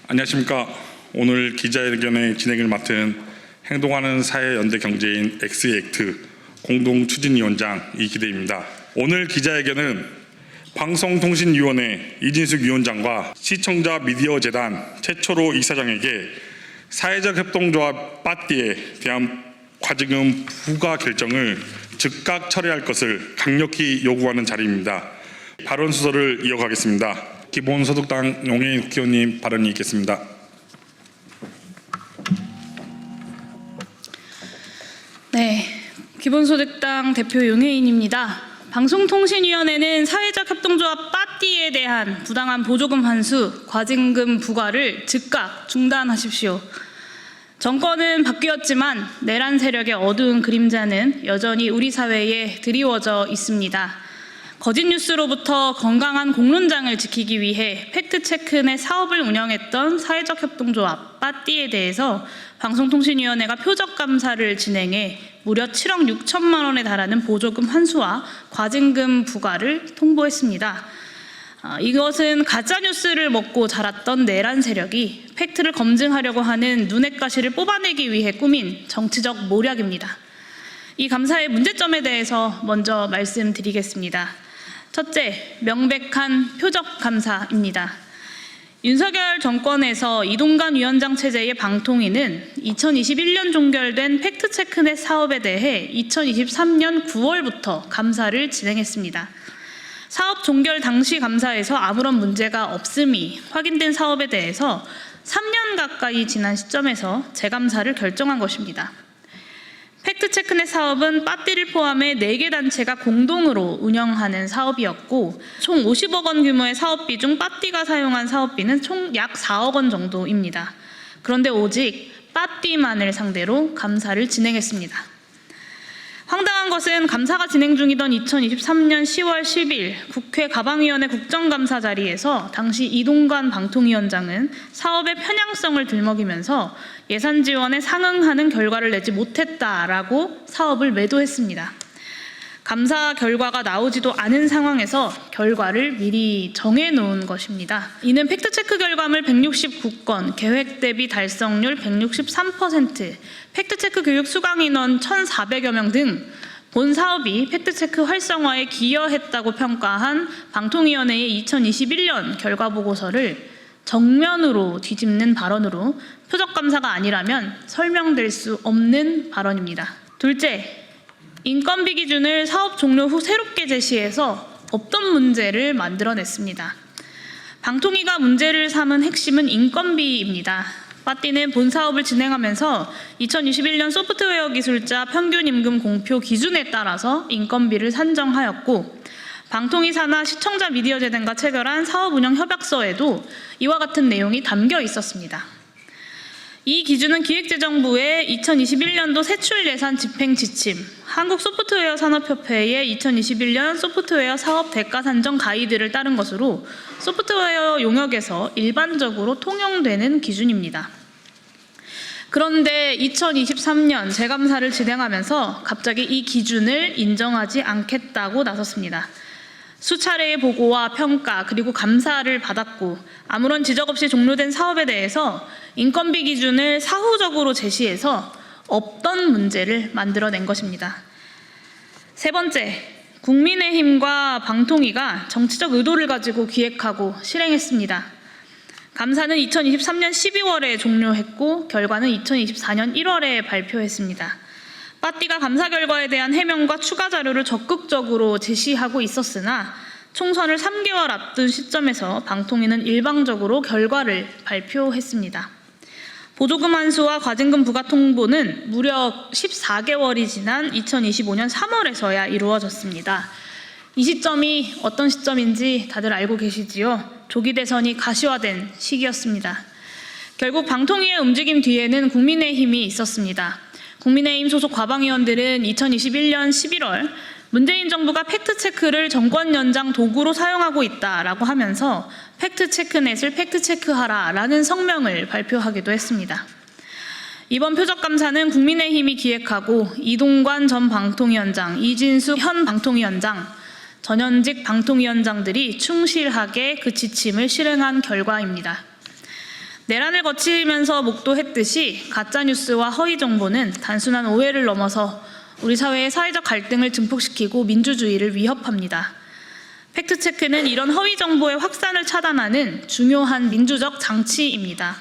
안녕하십니까. 오늘 기자회견의 진행을 맡은 행동하는 사회연대경제인 엑스액트 공동추진위원장 이기대입니다. 오늘 기자회견은 방송통신위원회 이진숙 위원장과 시청자 미디어재단 최초로 이사장에게 사회적 협동조합 빠띠에 대한 과징금 부과 결정을 즉각 철회할 것을 강력히 요구하는 자리입니다. 발언 순서를 이어가겠습니다. 기본소득당 용해인 국회의원님 발언이 있겠습니다. 네, 기본소득당 대표 용해인입니다. 방송통신위원회는 사회적 협동조합 빠띠에 대한 부당한 보조금 환수, 과징금 부과를 즉각 중단하십시오. 정권은 바뀌었지만 내란 세력의 어두운 그림자는 여전히 우리 사회에 드리워져 있습니다. 거짓 뉴스로부터 건강한 공론장을 지키기 위해 팩트체크 내 사업을 운영했던 사회적 협동조합 빠띠에 대해서 방송통신위원회가 표적감사를 진행해 무려 7억 6천만 원에 달하는 보조금 환수와 과징금 부과를 통보했습니다. 이것은 가짜뉴스를 먹고 자랐던 내란 세력이 팩트를 검증하려고 하는 눈엣 가시를 뽑아내기 위해 꾸민 정치적 모략입니다. 이 감사의 문제점에 대해서 먼저 말씀드리겠습니다. 첫째, 명백한 표적 감사입니다. 윤석열 정권에서 이동관 위원장 체제의 방통위는 2021년 종결된 팩트체크넷 사업에 대해 2023년 9월부터 감사를 진행했습니다. 사업 종결 당시 감사에서 아무런 문제가 없음이 확인된 사업에 대해서 3년 가까이 지난 시점에서 재감사를 결정한 것입니다. 팩트체크넷 사업은 빠띠를 포함해 4개 단체가 공동으로 운영하는 사업이었고 총 50억 원 규모의 사업비 중 빠띠가 사용한 사업비는 총 약 4억 원 정도입니다. 그런데 오직 빠띠만을 상대로 감사를 진행했습니다. 황당한 것은 감사가 진행 중이던 2023년 10월 10일 국회 가방위원회 국정감사 자리에서 당시 이동관 방통위원장은 사업의 편향성을 들먹이면서 예산 지원에 상응하는 결과를 내지 못했다라고 사업을 매도했습니다. 감사 결과가 나오지도 않은 상황에서 결과를 미리 정해놓은 것입니다. 이는 팩트체크 결과물 169건, 계획 대비 달성률 163%, 팩트체크 교육 수강 인원 1,400여 명 등 본 사업이 팩트체크 활성화에 기여했다고 평가한 방통위원회의 2021년 결과보고서를 정면으로 뒤집는 발언으로 표적감사가 아니라면 설명될 수 없는 발언입니다. 둘째, 인건비 기준을 사업 종료 후 새롭게 제시해서 없던 문제를 만들어냈습니다. 방통위가 문제를 삼은 핵심은 인건비입니다. 빠띠는 본 사업을 진행하면서 2021년 소프트웨어 기술자 평균 임금 공표 기준에 따라서 인건비를 산정하였고 방통위 산하 시청자 미디어재단과 체결한 사업 운영 협약서에도 이와 같은 내용이 담겨 있었습니다. 이 기준은 기획재정부의 2021년도 세출 예산 집행 지침, 한국소프트웨어 산업협회의 2021년 소프트웨어 사업 대가 산정 가이드를 따른 것으로 소프트웨어 용역에서 일반적으로 통용되는 기준입니다. 그런데 2023년 재감사를 진행하면서 갑자기 이 기준을 인정하지 않겠다고 나섰습니다. 수차례의 보고와 평가 그리고 감사를 받았고 아무런 지적 없이 종료된 사업에 대해서 인건비 기준을 사후적으로 제시해서 없던 문제를 만들어낸 것입니다. 세 번째, 국민의힘과 방통위가 정치적 의도를 가지고 기획하고 실행했습니다. 감사는 2023년 12월에 종료했고 결과는 2024년 1월에 발표했습니다. 빠띠가 감사 결과에 대한 해명과 추가 자료를 적극적으로 제시하고 있었으나 총선을 3개월 앞둔 시점에서 방통위는 일방적으로 결과를 발표했습니다. 보조금 환수와 과징금 부과 통보는 무려 14개월이 지난 2025년 3월에서야 이루어졌습니다. 이 시점이 어떤 시점인지 다들 알고 계시지요? 조기 대선이 가시화된 시기였습니다. 결국 방통위의 움직임 뒤에는 국민의힘이 있었습니다. 국민의힘 소속 과방위원들은 2021년 11월 문재인 정부가 팩트체크를 정권 연장 도구로 사용하고 있다라고 하면서 팩트체크넷을 팩트체크하라라는 성명을 발표하기도 했습니다. 이번 표적감사는 국민의힘이 기획하고 이동관 전 방통위원장, 이진숙 현 방통위원장, 전현직 방통위원장들이 충실하게 그 지침을 실행한 결과입니다. 내란을 거치면서 목도했듯이 가짜뉴스와 허위정보는 단순한 오해를 넘어서 우리 사회의 사회적 갈등을 증폭시키고 민주주의를 위협합니다. 팩트체크는 이런 허위정보의 확산을 차단하는 중요한 민주적 장치입니다.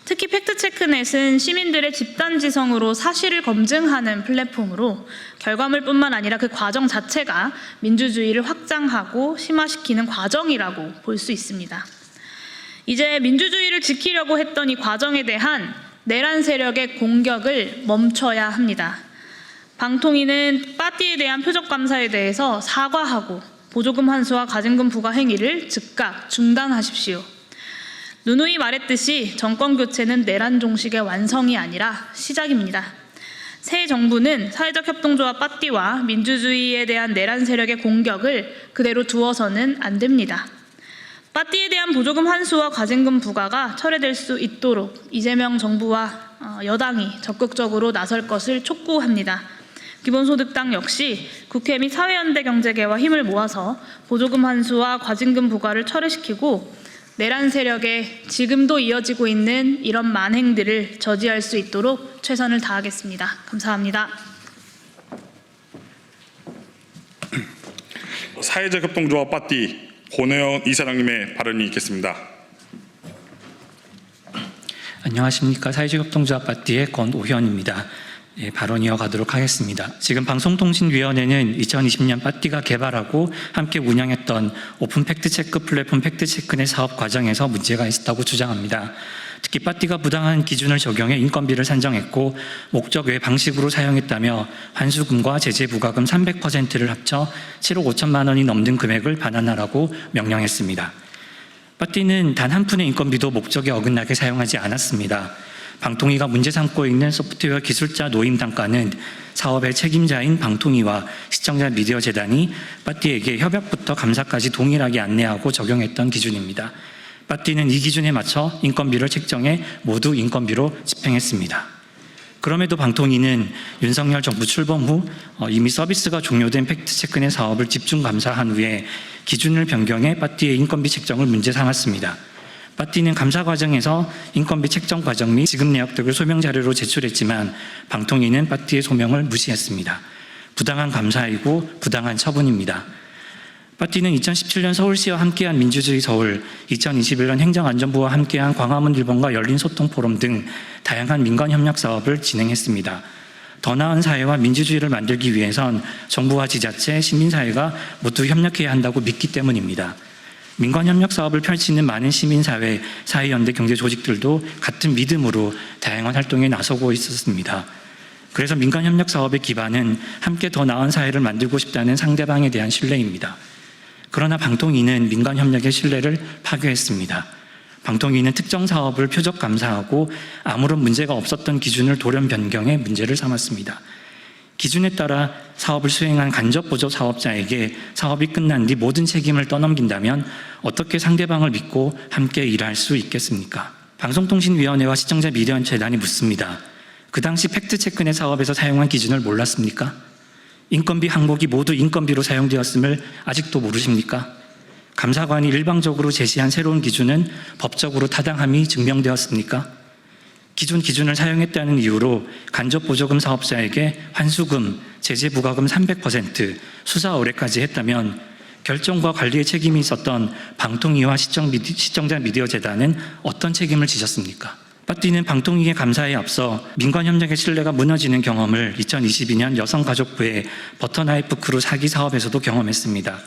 특히 팩트체크넷은 시민들의 집단지성으로 사실을 검증하는 플랫폼으로 결과물뿐만 아니라 그 과정 자체가 민주주의를 확장하고 심화시키는 과정이라고 볼 수 있습니다. 이제 민주주의를 지키려고 했던 이 과정에 대한 내란 세력의 공격을 멈춰야 합니다. 방통위는 빠띠에 대한 표적 감사에 대해서 사과하고 보조금 환수와 가징금 부과 행위를 즉각 중단하십시오. 누누이 말했듯이 정권 교체는 내란 종식의 완성이 아니라 시작입니다. 새 정부는 사회적 협동조합 빠띠와 민주주의에 대한 내란 세력의 공격을 그대로 두어서는 안 됩니다. 빠띠에 대한 보조금 환수와 가징금 부과가 철회될 수 있도록 이재명 정부와 여당이 적극적으로 나설 것을 촉구합니다. 기본소득당 역시 국회 및 사회연대경제계와 힘을 모아서 보조금 환수와 가징금 부과를 철회시키고 내란 세력의 지금도 이어지고 있는 이런 만행들을 저지할 수 있도록 최선을 다하겠습니다. 감사합니다. 사회적 협동조합 빠띠 권혜원 이사장님의 발언이 있겠습니다. 안녕하십니까. 사회적 협동조합 빠띠의 권오현입니다. 발언 이어가도록 하겠습니다. 지금 방송통신위원회는 2020년 빠띠가 개발하고 함께 운영했던 오픈 팩트체크 플랫폼 팩트체크넷 사업 과정에서 문제가 있었다고 주장합니다. 특히 빠띠가 부당한 기준을 적용해 인건비를 산정했고 목적 외 방식으로 사용했다며 환수금과 제재 부과금 300%를 합쳐 7억 5천만 원이 넘는 금액을 반환하라고 명령했습니다. 빠띠는 단 한 푼의 인건비도 목적에 어긋나게 사용하지 않았습니다. 방통위가 문제 삼고 있는 소프트웨어 기술자 노임 단가는 사업의 책임자인 방통위와 시청자 미디어 재단이 빠띠에게 협약부터 감사까지 동일하게 안내하고 적용했던 기준입니다. 빠띠는 이 기준에 맞춰 인건비를 책정해 모두 인건비로 집행했습니다. 그럼에도 방통위는 윤석열 정부 출범 후 이미 서비스가 종료된 팩트체크넷 사업을 집중 감사한 후에 기준을 변경해 빠띠의 인건비 책정을 문제 삼았습니다. 빠띠는 감사 과정에서 인건비 책정 과정 및 지급 내역 등을 소명 자료로 제출했지만 방통위는 빠띠의 소명을 무시했습니다. 부당한 감사이고 부당한 처분입니다. 빠띠는 2017년 서울시와 함께한 민주주의 서울, 2021년 행정안전부와 함께한 광화문 1번과 열린 소통 포럼 등 다양한 민간 협력 사업을 진행했습니다. 더 나은 사회와 민주주의를 만들기 위해선 정부와 지자체, 시민사회가 모두 협력해야 한다고 믿기 때문입니다. 민간협력 사업을 펼치는 많은 시민사회, 사회연대 경제 조직들도 같은 믿음으로 다양한 활동에 나서고 있었습니다. 그래서 민간협력 사업의 기반은 함께 더 나은 사회를 만들고 싶다는 상대방에 대한 신뢰입니다. 그러나 방통위는 민간협력의 신뢰를 파괴했습니다. 방통위는 특정 사업을 표적 감사하고 아무런 문제가 없었던 기준을 돌연 변경해 문제를 삼았습니다. 기준에 따라 사업을 수행한 간접보조 사업자에게 사업이 끝난 뒤 모든 책임을 떠넘긴다면 어떻게 상대방을 믿고 함께 일할 수 있겠습니까? 방송통신위원회와 시청자 미디어 재단이 묻습니다. 그 당시 팩트체크넷 사업에서 사용한 기준을 몰랐습니까? 인건비 항목이 모두 인건비로 사용되었음을 아직도 모르십니까? 감사관이 일방적으로 제시한 새로운 기준은 법적으로 타당함이 증명되었습니까? 기준을 사용했다는 이유로 간접보조금 사업자에게 환수금, 제재 부과금 300%, 수사 의뢰까지 했다면 결정과 관리의 책임이 있었던 방통위와 시청자 미디어 재단은 어떤 책임을 지셨습니까? 빠띠는 방통위의 감사에 앞서 민간협력의 신뢰가 무너지는 경험을 2022년 여성가족부의 버터나이프 크루 사기 사업에서도 경험했습니다.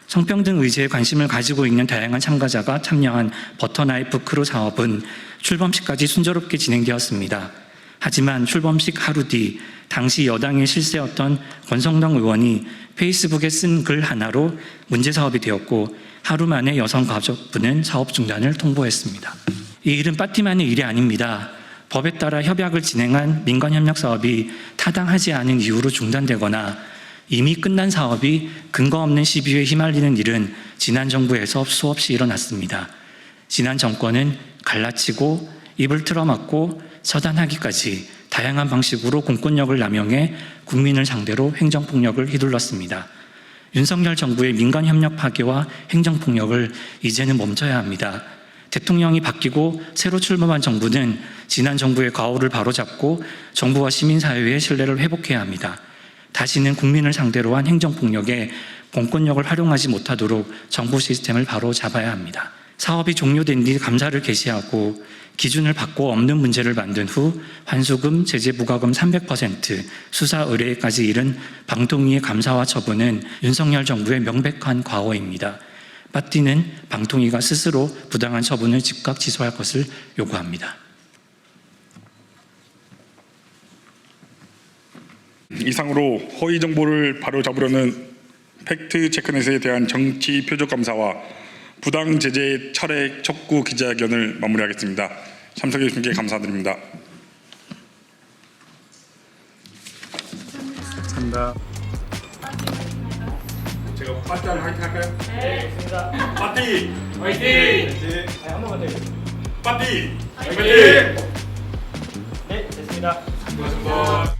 성평등 의제에 관심을 가지고 있는 다양한 참가자가 참여한 버터나이프 크루 사업은 출범식까지 순조롭게 진행되었습니다. 하지만 출범식 하루 뒤 당시 여당의 실세였던 권성동 의원이 페이스북에 쓴 글 하나로 문제 사업이 되었고 하루 만에 여성가족부는 사업 중단을 통보했습니다. 이 일은 빠띠만의 일이 아닙니다. 법에 따라 협약을 진행한 민간협력 사업이 타당하지 않은 이유로 중단되거나 이미 끝난 사업이 근거 없는 시비에 휘말리는 일은 지난 정부에서 수없이 일어났습니다. 지난 정권은 갈라치고 입을 틀어막고 처단하기까지 다양한 방식으로 공권력을 남용해 국민을 상대로 행정폭력을 휘둘렀습니다. 윤석열 정부의 민간협력 파괴와 행정폭력을 이제는 멈춰야 합니다. 대통령이 바뀌고 새로 출범한 정부는 지난 정부의 과오를 바로잡고 정부와 시민사회의 신뢰를 회복해야 합니다. 다시는 국민을 상대로 한 행정폭력에 공권력을 활용하지 못하도록 정부 시스템을 바로잡아야 합니다. 사업이 종료된 뒤 감사를 개시하고 기준을 바꿔 없는 문제를 만든 후 환수금, 제재부과금 300%, 수사 의뢰까지 이른 방통위의 감사와 처분은 윤석열 정부의 명백한 과오입니다. 빠띠는 방통위가 스스로 부당한 처분을 즉각 취소할 것을 요구합니다. 이상으로 허위 정보를 바로잡으려는 팩트 체크넷에 대한 정치 표적 감사와 부당 제재 철회 촉구 기자회견을 마무리하겠습니다. 참석해 주신 게 감사드립니다. 감사합니다. 제가 빠띠를 화이팅 할까요? 네, 좋습니다. 빠띠! 화이팅! 네. 한 번만 더. 빠띠! 화이팅! 네, 됐습니다. 수고하셨습니다.